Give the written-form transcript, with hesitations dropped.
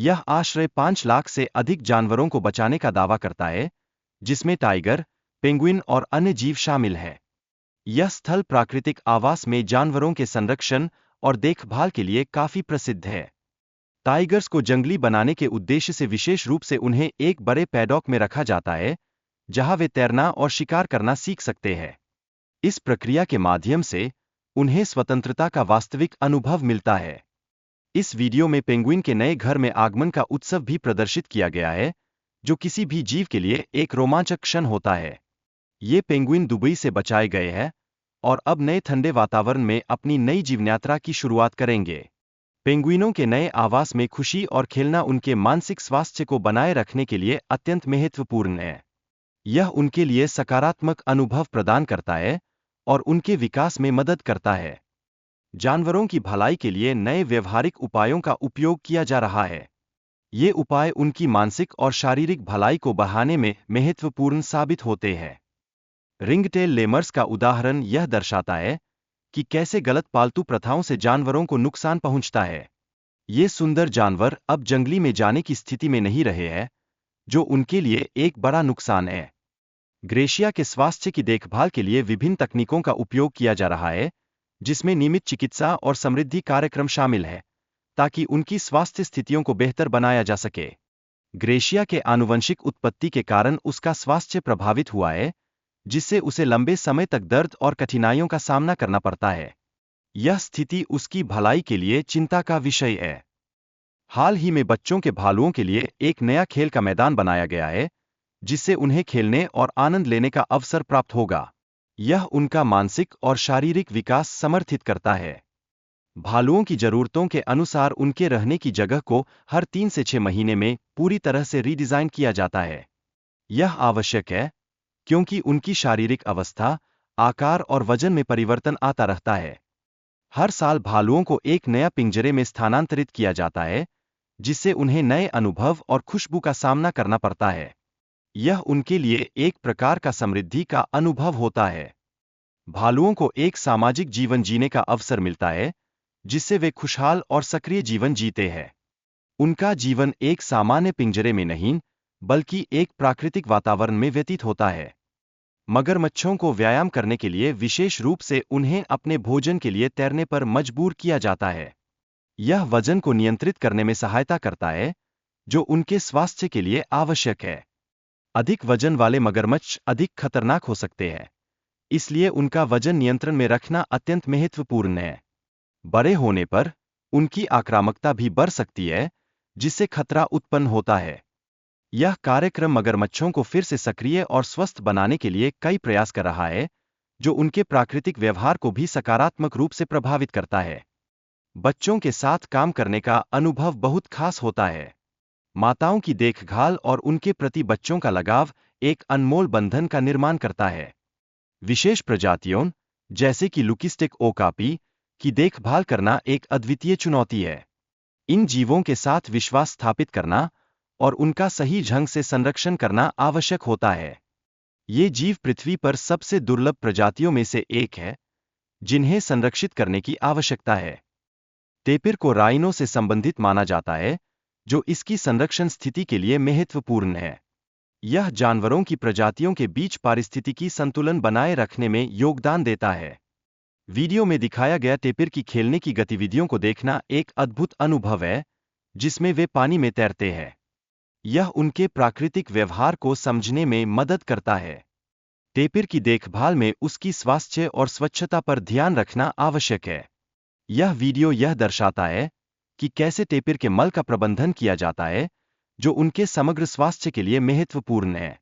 यह आश्रय 5 लाख से अधिक जानवरों को बचाने का दावा करता है, जिसमें टाइगर, पेंगुइन और अन्य जीव शामिल हैं। यह स्थल प्राकृतिक आवास में जानवरों के संरक्षण और देखभाल के लिए काफी प्रसिद्ध है। टाइगर्स को जंगली बनाने के उद्देश्य से विशेष रूप से उन्हें एक बड़े पैडॉक में रखा जाता है, जहां वे तैरना और शिकार करना सीख सकते हैं। इस प्रक्रिया के माध्यम से उन्हें स्वतंत्रता का वास्तविक अनुभव मिलता है। इस वीडियो में पेंगुइन के नए घर में आगमन का उत्सव भी प्रदर्शित किया गया है, जो किसी भी जीव के लिए एक रोमांचक क्षण होता है। ये पेंगुइन दुबई से बचाए गए हैं और अब नए ठंडे वातावरण में अपनी नई जीवनयात्रा की शुरुआत करेंगे। पेंगुइनों के नए आवास में खुशी और खेलना उनके मानसिक स्वास्थ्य को बनाए रखने के लिए अत्यंत महत्वपूर्ण है। यह उनके लिए सकारात्मक अनुभव प्रदान करता है और उनके विकास में मदद करता है। जानवरों की भलाई के लिए नए व्यवहारिक उपायों का उपयोग किया जा रहा है। ये उपाय उनकी मानसिक और शारीरिक भलाई को बढ़ाने में महत्वपूर्ण साबित होते हैं। रिंगटेल लेमर्स का उदाहरण यह दर्शाता है कि कैसे गलत पालतू प्रथाओं से जानवरों को नुकसान पहुंचता है। ये सुंदर जानवर अब जंगली में जाने की स्थिति में नहीं रहे हैं, जो उनके लिए एक बड़ा नुकसान है। ग्रेशिया के स्वास्थ्य की देखभाल के लिए विभिन्न तकनीकों का उपयोग किया जा रहा है, जिसमें नियमित चिकित्सा और समृद्धि कार्यक्रम शामिल है, ताकि उनकी स्वास्थ्य स्थितियों को बेहतर बनाया जा सके। ग्रेशिया के आनुवंशिक उत्पत्ति के कारण उसका स्वास्थ्य प्रभावित हुआ है, जिससे उसे लंबे समय तक दर्द और कठिनाइयों का सामना करना पड़ता है। यह स्थिति उसकी भलाई के लिए चिंता का विषय है। हाल ही में बच्चों के भालुओं के लिए एक नया खेल का मैदान बनाया गया है, जिससे उन्हें खेलने और आनंद लेने का अवसर प्राप्त होगा। यह उनका मानसिक और शारीरिक विकास समर्थित करता है। भालुओं की जरूरतों के अनुसार उनके रहने की जगह को हर 3 से 6 महीने में पूरी तरह से रीडिजाइन किया जाता है। यह आवश्यक है, क्योंकि उनकी शारीरिक अवस्था, आकार और वजन में परिवर्तन आता रहता है। हर साल भालुओं को एक नया पिंजरे में स्थानांतरित किया जाता है, जिससे उन्हें नए अनुभव और खुशबू का सामना करना पड़ता है। यह उनके लिए एक प्रकार का समृद्धि का अनुभव होता है। भालुओं को एक सामाजिक जीवन जीने का अवसर मिलता है, जिससे वे खुशहाल और सक्रिय जीवन जीते हैं। उनका जीवन एक सामान्य पिंजरे में नहीं, बल्कि एक प्राकृतिक वातावरण में व्यतीत होता है। मगरमच्छों को व्यायाम करने के लिए विशेष रूप से उन्हें अपने भोजन के लिए तैरने पर मजबूर किया जाता है। यह वजन को नियंत्रित करने में सहायता करता है, जो उनके स्वास्थ्य के लिए आवश्यक है। अधिक वजन वाले मगरमच्छ अधिक खतरनाक हो सकते हैं, इसलिए उनका वजन नियंत्रण में रखना अत्यंत महत्वपूर्ण है। बड़े होने पर उनकी आक्रामकता भी बढ़ सकती है, जिससे खतरा उत्पन्न होता है। यह कार्यक्रम मगरमच्छों को फिर से सक्रिय और स्वस्थ बनाने के लिए कई प्रयास कर रहा है, जो उनके प्राकृतिक व्यवहार को भी सकारात्मक रूप से प्रभावित करता है। बच्चों के साथ काम करने का अनुभव बहुत खास होता है। माताओं की देखभाल और उनके प्रति बच्चों का लगाव एक अनमोल बंधन का निर्माण करता है। विशेष प्रजातियों, जैसे कि लुकिस्टिक ओकापी, की देखभाल करना एक अद्वितीय चुनौती है। इन जीवों के साथ विश्वास स्थापित करना और उनका सही ढंग से संरक्षण करना आवश्यक होता है। ये जीव पृथ्वी पर सबसे दुर्लभ प्रजातियों में से एक है, जिन्हें संरक्षित करने की आवश्यकता है। टेपिर को राइनो से संबंधित माना जाता है, जो इसकी संरक्षण स्थिति के लिए महत्वपूर्ण है। यह जानवरों की प्रजातियों के बीच पारिस्थितिकी संतुलन बनाए रखने में योगदान देता है। वीडियो में दिखाया गया टेपिर की खेलने की गतिविधियों को देखना एक अद्भुत अनुभव है, जिसमें वे पानी में तैरते हैं। यह उनके प्राकृतिक व्यवहार को समझने में मदद करता है। टेपिर की देखभाल में उसकी स्वास्थ्य और स्वच्छता पर ध्यान रखना आवश्यक है। यह वीडियो यह दर्शाता है कि कैसे टेपिर के मल का प्रबंधन किया जाता है, जो उनके समग्र स्वास्थ्य के लिए महत्वपूर्ण है।